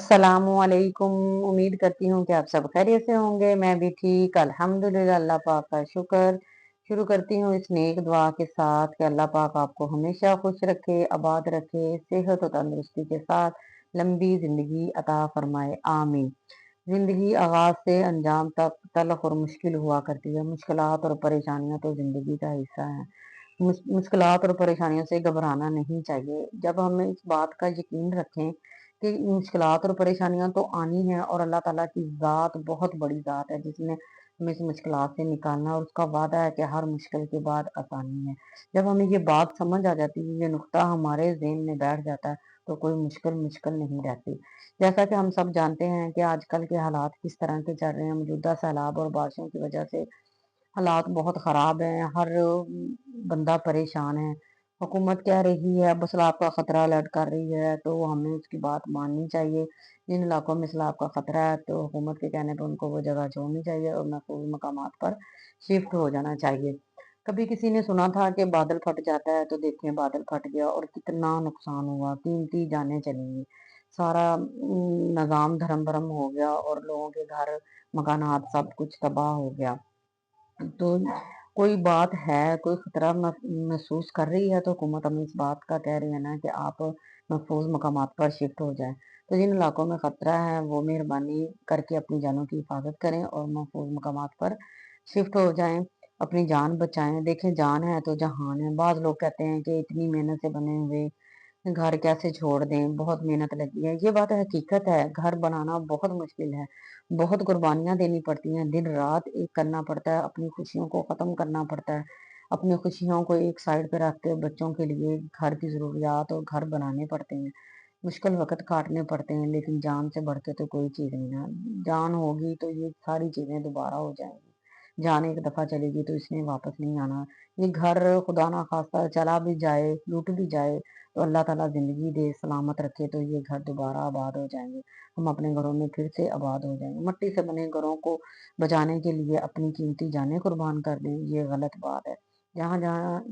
अस्सलामु अलैकुम। उम्मीद करती हूँ कि आप सब खैरियत से होंगे। मैं भी ठीक, अल्हम्दुलिल्लाह। अल्लाह पाक का शुक्र। शुरू करती हूँ इस नेक दुआ के साथ कि अल्लाह पाक आपको हमेशा खुश रखे, आबाद रखे, सेहत और तंदुरुस्ती के साथ लंबी जिंदगी अता फरमाए, आमीन। जिंदगी आगाज से अंजाम तक तलख और मुश्किल हुआ करती है। मुश्किलात और परेशानियां तो जिंदगी का हिस्सा है। मुश्किलात और परेशानियों से घबराना नहीं चाहिए। जब हम इस बात का यकीन रखें कि मुश्किलात और परेशानियां तो आनी है और अल्लाह ताला की ज़ात बहुत बड़ी ज़ात है जिसने हमें इस मुश्किलात से निकालना, और उसका वादा है कि हर मुश्किल के बाद आसानी है। जब हमें ये बात समझ आ जाती है, ये नुक्ता हमारे ज़हन में बैठ जाता है, तो कोई मुश्किल मुश्किल नहीं रहती। जैसा कि हम सब जानते हैं कि आजकल के हालात किस तरह के चल रहे हैं। मौजूदा सैलाब और बारिशों की वजह से हालात बहुत ख़राब हैं, हर बंदा परेशान है। हुकूमत कह रही है अब सैलाब का ख़तरा अलर्ट कर रही है, तो हमें उसकी बात माननी चाहिए। जिन इलाकों में सैलाब का ख़तरा है, तो हुकूमत के कहने पे उनको वो जगह छोड़नी चाहिए और महफूज़ मकामात पर शिफ्ट हो जाना चाहिए। कभी किसी ने सुना था कि बादल फट जाता है, तो देखें बादल फट गया और कितना नुकसान हुआ, कीमती जानें चली गई। सारा निज़ाम धर्म-भरम हो गया और लोगों के घर, मकानात सब कुछ तबाह हो गया। तो कोई बात है, कोई खतरा महसूस कर रही है, तो हुकूमत हमें इस बात का कह रही है ना कि आप महफूज मकामात पर शिफ्ट हो जाएं। तो जिन इलाकों में खतरा है वो मेहरबानी करके अपनी जानों की हिफाजत करें और महफूज मकामात पर शिफ्ट हो जाएं, अपनी जान बचाएं। देखें जान है तो जहान है। बाज़ लोग कहते हैं कि इतनी मेहनत से बने हुए घर कैसे छोड़ दें, बहुत मेहनत लगी है। ये बात हकीकत है, घर बनाना बहुत मुश्किल है, बहुत कुर्बानियाँ देनी पड़ती हैं, दिन-रात एक करना पड़ता है, अपनी खुशियों को ख़त्म करना पड़ता है, अपनी खुशियों को एक साइड पे रख के बच्चों के लिए घर की ज़रूरियात और घर बनाने पड़ते हैं, मुश्किल वक़्त काटने पड़ते हैं, लेकिन जान से बढ़ के तो कोई चीज़ नहीं ना। जान होगी तो ये सारी चीज़ें दोबारा हो जाएँगी। जान एक दफ़ा चलेगी तो इसने वापस नहीं आना। ये घर खुदा ना ख़ास्ता चला भी जाए, लूट भी जाए, तो अल्लाह ताला ज़िंदगी दे, सलामत रखे, तो ये घर दोबारा आबाद हो जाएँगे। हम अपने घरों में फिर से आबाद हो जाएँगे। मिट्टी से बने घरों को बचाने के लिए अपनी कीमती जानें कुर्बान कर दें, ये गलत बात है। जहाँ-जहाँ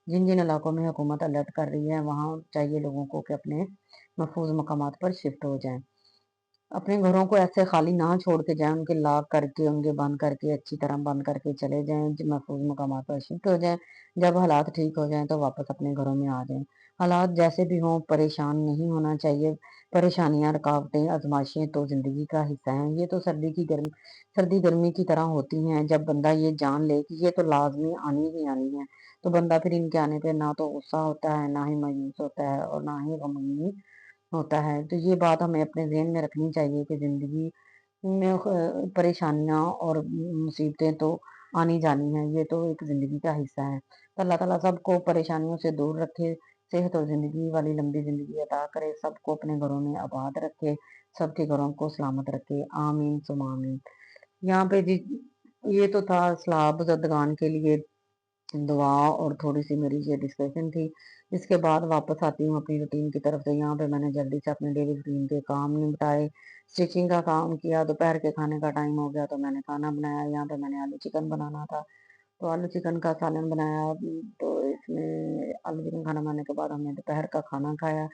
जिन-जिन इलाकों में हुकूमत अलर्ट कर रही है, वहाँ चाहिए लोगों को कि अपने महफूज़ मकामात पर शिफ्ट हो जाएँ। अपने घरों को ऐसे खाली ना छोड़ के जाएँ, उनके लॉक करके, उनके बंद करके, अच्छी तरह बंद करके चले जाएँ, महफूज़ मकामात पर शिफ्ट हो जाएँ। जब हालात ठीक हो जाएँ, तो वापस अपने घरों में आ जाएँ। हालात जैसे भी हों, परेशान नहीं होना चाहिए। परेशानियाँ, रुकावटें, आज़माइशें तो ज़िंदगी का हिस्सा हैं। ये तो सर्दी-गर्मी की तरह होती हैं। जब बंदा ये जान ले कि ये तो लाज़मी आनी ही आनी है, तो बंदा फिर इनके आने पे ना तो गुस्सा होता है, ना ही मायूस होता है और ना ही गमगीन होता है। तो ये बात हमें अपने ज़हन में रखनी चाहिए कि ज़िंदगी में परेशानियाँ और मुसीबतें तो आनी-जानी हैं, ये तो एक ज़िंदगी का हिस्सा है। तो अल्लाह ताला सबको परेशानियों से दूर रखे, सेहत और ज़िंदगी वाली लंबी ज़िंदगी अता करे, सबको अपने घरों में आबाद रखे, सबके घरों को सलामत रखे। आमीन सुम्मा आमीन। यहाँ पे जी ये तो था सलाह ज़दगान के लिए दुआ और थोड़ी-सी मेरी ये डिस्कशन थी। इसके बाद वापस आती हूँ अपनी रूटीन की तरफ। तो यहाँ पे मैंने जल्दी से अपने डेली रूटीन के काम निपटाए, स्टिचिंग का काम किया, दोपहर के खाने का टाइम हो गया तो मैंने खाना बनाया। यहाँ पे मैंने आलू चिकन बनाना था, तो आलू चिकन का सालन बनाया। तो इसमें आलू चिकन खाना बनाने के बाद हमने दोपहर का खाना खाया।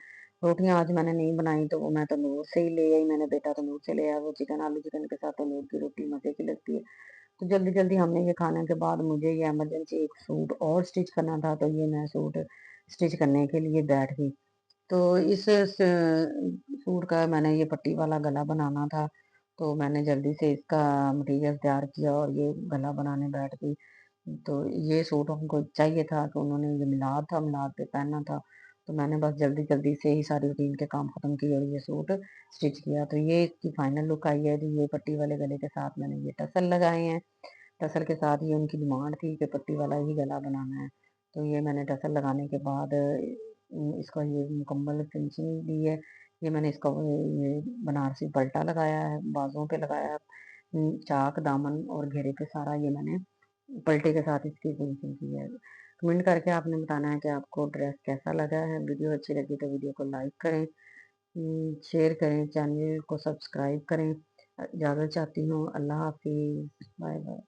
रोटियाँ आज मैंने नहीं बनाई, तो वो मैं तंदूर से ही ले आई, मैंने बेटा तंदूर से ले आया वो चिकन। आलू चिकन के साथ तंदूर की रोटी मज़े की लगती है। तो जल्दी-जल्दी हमने ये खाने के बाद मुझे ये इमरजेंसी एक सूट और स्टिच करना था, तो ये मैं सूट स्टिच करने के लिए बैठ गई। तो इस सूट का मैंने ये पट्टी वाला गला बनाना था, तो मैंने जल्दी से इसका मटीरियल तैयार किया और ये गला बनाने बैठ गई। तो ये सूट हमको चाहिए था कि उन्होंने ये मिलाद था, मिलाद पे पहनना था, तो मैंने बस जल्दी-जल्दी से ही सारी रूटीन के काम ख़त्म किए और ये सूट स्टिच किया। तो ये इसकी फाइनल लुक आई है। तो ये पट्टी वाले गले के साथ मैंने ये टसल लगाए हैं। टसल के साथ ये उनकी डिमांड थी कि पट्टी वाला ही गला बनाना है। तो ये मैंने टसल लगाने के बाद इसका ये मुकम्मल फिनिशिंग दी है। ये मैंने इसका ये बनारसी पल्टा लगाया है, बाजुओं पे लगाया है, चाक, दामन और घेरे पे सारा ये मैंने पलटे के साथ इसकी फिनिशिंग की है। कमेंट करके आपने बताना है कि आपको ड्रेस कैसा लगा है। वीडियो अच्छी लगी तो वीडियो को लाइक करें, शेयर करें, चैनल को सब्सक्राइब करें। इजाज़त चाहती हूँ। अल्लाह हाफ़िज़। Bye bye.